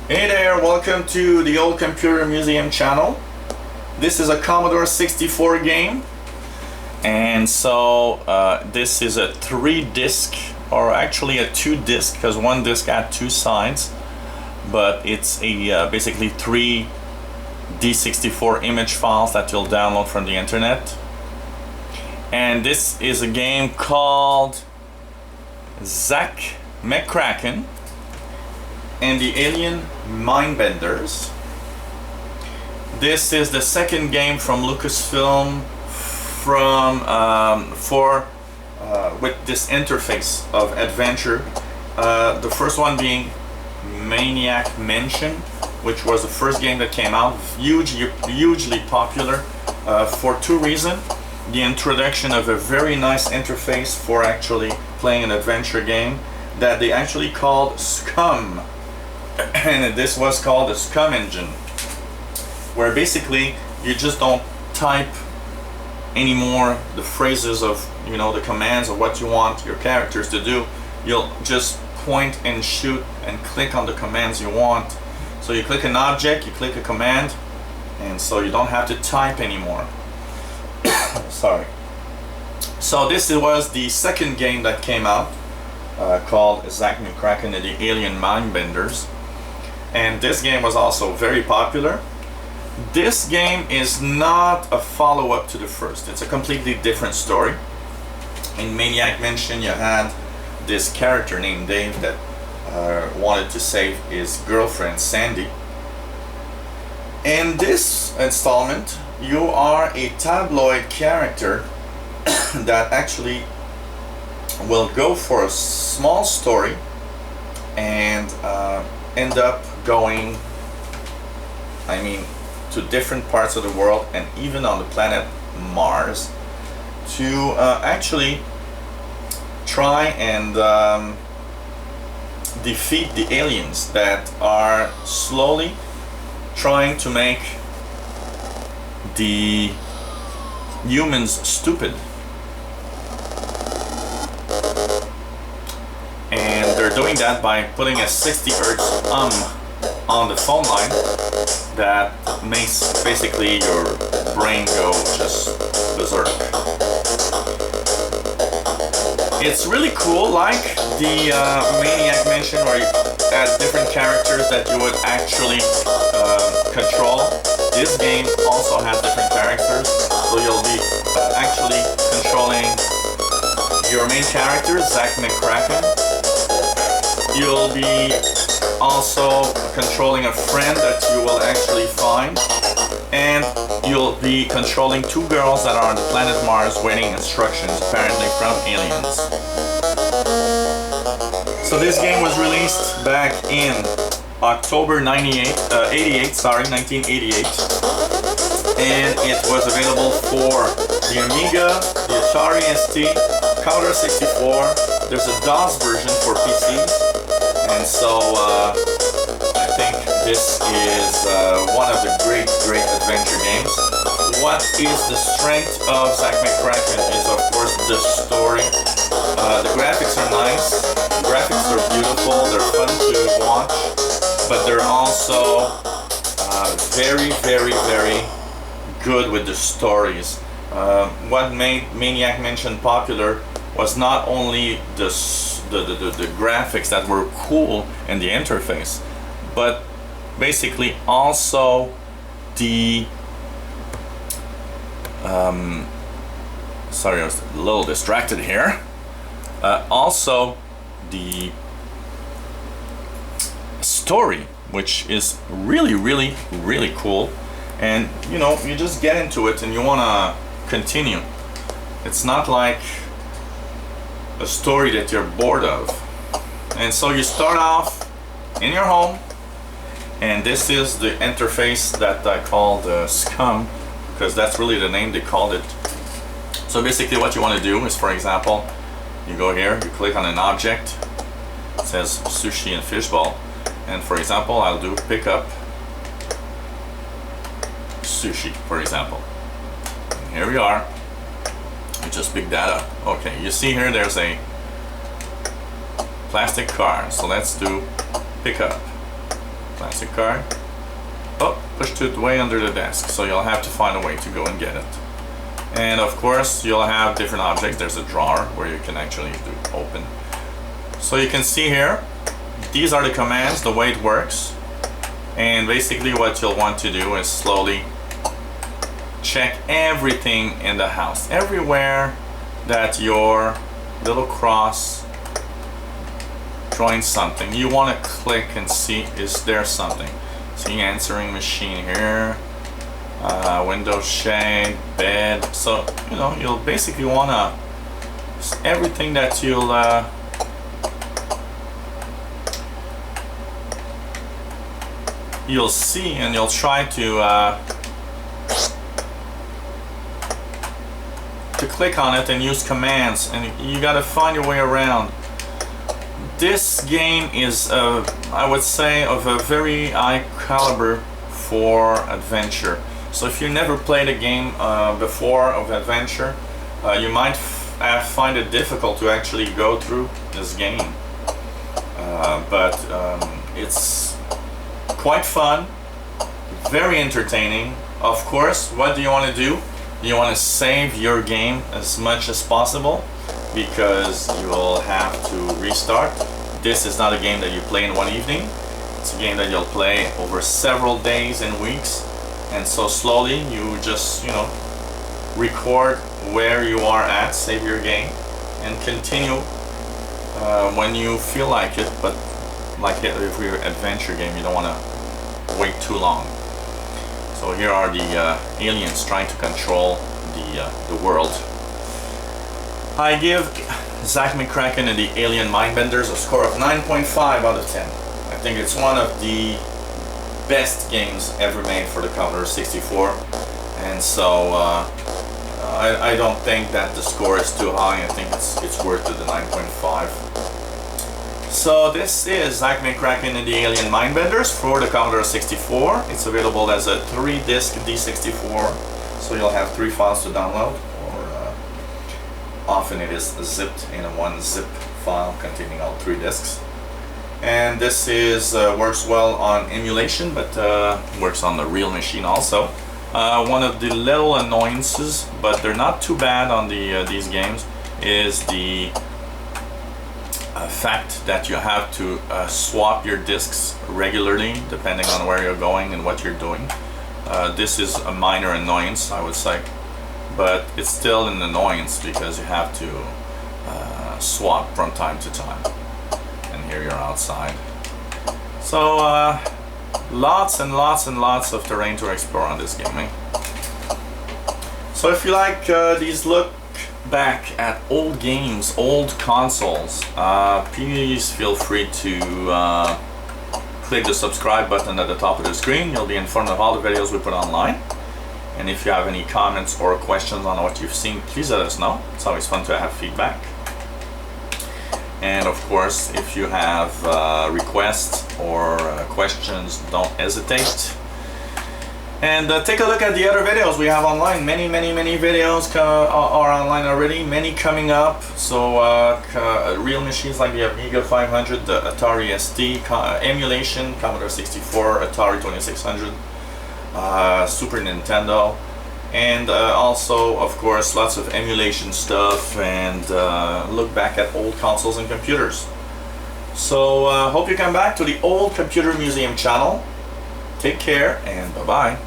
Hey there, welcome to the Old Computer Museum channel. This is a Commodore 64 game, and so this is a 3-disc, or actually a 2-disc, because one disc had 2 sides, but it's a basically 3 D64 image files that you'll download from the internet. And this is a game called Zak McKracken and the Alien Mindbenders. This is the second game from Lucasfilm with this interface of adventure. The first one being Maniac Mansion, which was the first game that came out, hugely popular for 2 reasons. The introduction of a very nice interface for actually playing an adventure game that they actually called Scum. And this was called the Scum engine, where basically you just don't type anymore the phrases of, you know, the commands of what you want your characters to do. You'll just point and shoot and click on the commands you want. So you click an object, you click a command, and so you don't have to type anymore. Sorry. So this was the second game that came out, called Zak McKracken and the Alien Mindbenders. And this game was also very popular. This game is not a follow-up to the first. It's a completely different story. In Maniac Mansion, you had this character named Dave that wanted to save his girlfriend Sandy. In this installment, you are a tabloid character that actually will go for a small story and end up going, to different parts of the world and even on the planet Mars to actually try and defeat the aliens that are slowly trying to make the humans stupid. And they're doing that by putting a 60 Hz on the phone line that makes basically your brain go just berserk. It's really cool, like the Maniac Mansion, where you add different characters that you would actually control. This game also has different characters, so you'll be actually controlling your main character, Zak McKracken. You'll be also controlling a friend that you will actually find, and you'll be controlling 2 girls that are on the planet Mars waiting instructions, apparently from aliens. So this game was released back in October 1988, and it was available for the Amiga, the Atari ST, Commodore 64. There's a DOS version for PCs. And so I think this is one of the great adventure games. What is the strength of Zak McKracken is, of course, the story. The graphics are nice, the graphics are beautiful, they're fun to watch, but they're also very good with the stories. What made Maniac Mansion popular was not only the graphics that were cool and the interface, but basically also the sorry, I was a little distracted here. Also the story, which is really cool, and you know, you just get into it and you want to continue. It's not like a story that you're bored of. And so you start off in your home, and this is the interface that I called Scum, because that's really the name they called it. So basically what you want to do is, for example, you go here, you click on an object, it says sushi and fishbowl, and for example I'll do pick up sushi, for example. And here we are. You just pick that up. Okay, you see here there's a plastic car, so let's do pick up. Classic card. Oh, pushed it way under the desk, so you'll have to find a way to go and get it. And of course, you'll have different objects. There's a drawer where you can actually do open. So you can see here, these are the commands, the way it works. And basically what you'll want to do is slowly check everything in the house. Everywhere that your little cross joins something, you want to click and see, is there something? See, answering machine here, window shade, bed. So, you know, you'll basically want to, everything that you'll see, and you'll try to click on it and use commands, and you got to find your way around. This game is, I would say, of a very high caliber for adventure. So if you never played a game before of adventure, you might find it difficult to actually go through this game. But it's quite fun, very entertaining. Of course, what do you want to do? You want to save your game as much as possible, because you will have to restart. This is not a game that you play in one evening. It's a game that you'll play over several days and weeks. And so slowly you just, you know, record where you are at, save your game, and continue when you feel like it. But like if you're an adventure game, you don't want to wait too long. So here are the aliens trying to control the world. I give Zak McKracken and the Alien Mindbenders a score of 9.5 out of 10. I think it's one of the best games ever made for the Commodore 64, and so I don't think that the score is too high. I think it's worth it, the 9.5. So this is Zak McKracken and the Alien Mindbenders for the Commodore 64. It's available as a 3-disc D64, so you'll have 3 files to download, or often it is zipped in a 1-zip file containing all 3 discs. And this is works well on emulation, but works on the real machine also. One of the little annoyances, but they're not too bad on these games, is the fact that you have to swap your discs regularly depending on where you're going and what you're doing. This is a minor annoyance, I would say, but it's still an annoyance because you have to swap from time to time. And here you're outside. So lots and lots and lots of terrain to explore on this game. So if you like these look back at old games, old consoles, please feel free to click the subscribe button at the top of the screen. You'll be informed of all the videos we put online. And if you have any comments or questions on what you've seen, please let us know. It's always fun to have feedback. And of course, if you have requests or questions, don't hesitate. And take a look at the other videos we have online. Many videos are online already, many coming up. So real machines like the Amiga 500, the Atari ST, emulation, Commodore 64, Atari 2600, Super Nintendo. And also, of course, lots of emulation stuff, and look back at old consoles and computers. So hope you come back to the Old Computer Museum channel. Take care, and bye-bye.